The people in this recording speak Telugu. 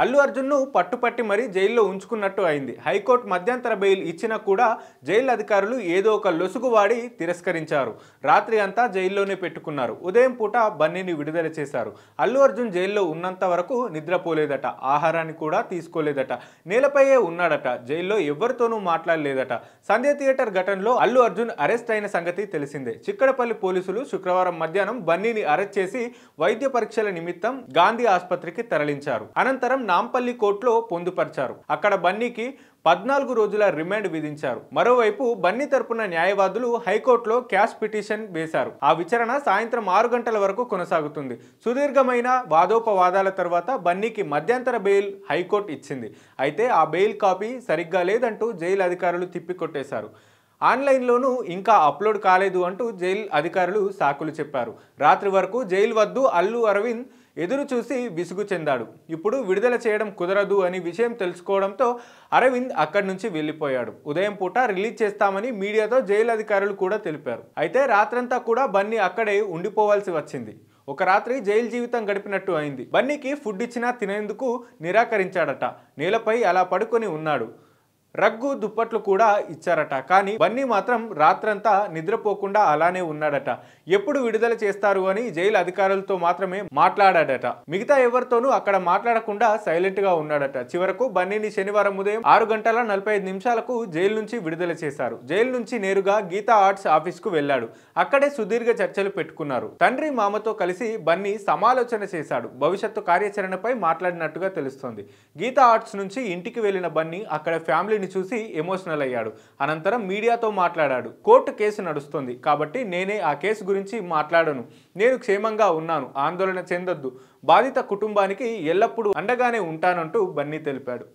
అల్లు అర్జున్ను పట్టుపట్టి మరీ జైల్లో ఉంచుకున్నట్టు అయింది. హైకోర్టు మధ్యంతర బెయిల్ ఇచ్చినా కూడా జైలు అధికారులు ఏదో ఒక లొసుగు వాడి తిరస్కరించారు. రాత్రి అంతా జైల్లోనే పెట్టుకున్నారు. ఉదయం పూట బన్నీని విడుదల చేశారు. అల్లు అర్జున్ జైల్లో ఉన్నంత వరకు నిద్రపోలేదట, ఆహారాన్ని కూడా తీసుకోలేదట, నేలపైయే ఉన్నాడట, జైల్లో ఎవరితోనూ మాట్లాడలేదట. సంధ్య థియేటర్ ఘటనలో అల్లు అర్జున్ అరెస్ట్ అయిన సంగతి తెలిసిందే. చిక్కడపల్లి పోలీసులు శుక్రవారం మధ్యాహ్నం బన్నీని అరెస్ట్ చేసి వైద్య పరీక్షల నిమిత్తం గాంధీ ఆసుపత్రికి తరలించారు. అనంతరం నాంపల్లి కోర్టులో పొందుపరిచారు. అక్కడ బన్నీకి 14 రోజుల రిమాండ్ విధించారు. మరోవైపు బన్నీ తరపున న్యాయవాదులు హైకోర్టులో క్యాష్ పిటిషన్ వేశారు. ఆ విచారణ సాయంత్రం 6 గంటల వరకు కొనసాగుతుంది. సుదీర్ఘమైన వాదోపవాదాల తర్వాత బన్నీకి మధ్యంతర బెయిల్ హైకోర్టు ఇచ్చింది. అయితే ఆ బెయిల్ కాపీ సరిగ్గా లేదంటూ జైలు అధికారులు తిప్పికొట్టేశారు. ఆన్లైన్లోనూ ఇంకా అప్లోడ్ కాలేదు అంటూ జైలు అధికారులు సాకులు చెప్పారు. రాత్రి వరకు జైలు వద్దు అల్లు అరవింద్ ఎదురు చూసి విసుగు చెందాడు. ఇప్పుడు విడుదల చేయడం కుదరదు అని విషయం తెలుసుకోవడంతో అరవింద్ అక్కడి నుంచి వెళ్లిపోయాడు. ఉదయం పూట రిలీజ్ చేస్తామని మీడియాతో జైలు అధికారులు కూడా తెలిపారు. అయితే రాత్రంతా కూడా బన్నీ అక్కడే ఉండిపోవాల్సి వచ్చింది. ఒక రాత్రి జైలు జీవితం గడిపినట్టు అయింది. బన్నీకి ఫుడ్ ఇచ్చినా తినేందుకు నిరాకరించాడట. నేలపై అలా పడుకొని ఉన్నాడు. రగ్గు దుప్పట్లు కూడా ఇచ్చారట. కానీ బన్నీ మాత్రం రాత్రంతా నిద్రపోకుండా అలానే ఉన్నాడట. ఎప్పుడు విడుదల చేస్తారు అని జైలు అధికారులతో మాత్రమే మాట్లాడాడట. మిగతా ఎవరితోనూ అక్కడ మాట్లాడకుండా సైలెంట్ గా ఉన్నాడట. చివరకు బన్నీని శనివారం ఉదయం 6 గంటల 45 నిమిషాలకు జైలు నుంచి విడుదల చేశారు. జైలు నుంచి నేరుగా గీతా ఆర్ట్స్ ఆఫీస్ కు వెళ్లాడు. అక్కడే సుదీర్ఘ చర్చలు పెట్టుకున్నారు. తండ్రి మామతో కలిసి బన్నీ సమాలోచన చేశాడు. భవిష్యత్తు కార్యాచరణపై మాట్లాడినట్టుగా తెలుస్తోంది. గీతా ఆర్ట్స్ నుంచి ఇంటికి వెళ్లిన బన్నీ అక్కడ ఫ్యామిలీ చూసి ఎమోషనల్ అయ్యాడు. అనంతరం మీడియాతో మాట్లాడాడు. కోర్టు కేసు నడుస్తుంది కాబట్టి నేనే ఆ కేసు గురించి మాట్లాడను. నేను క్షేమంగా ఉన్నాను, ఆందోళన చెందొద్దు, బాధిత కుటుంబానికి ఎల్లప్పుడూ అండగానే ఉంటానంటూ బన్నీ తెలిపాడు.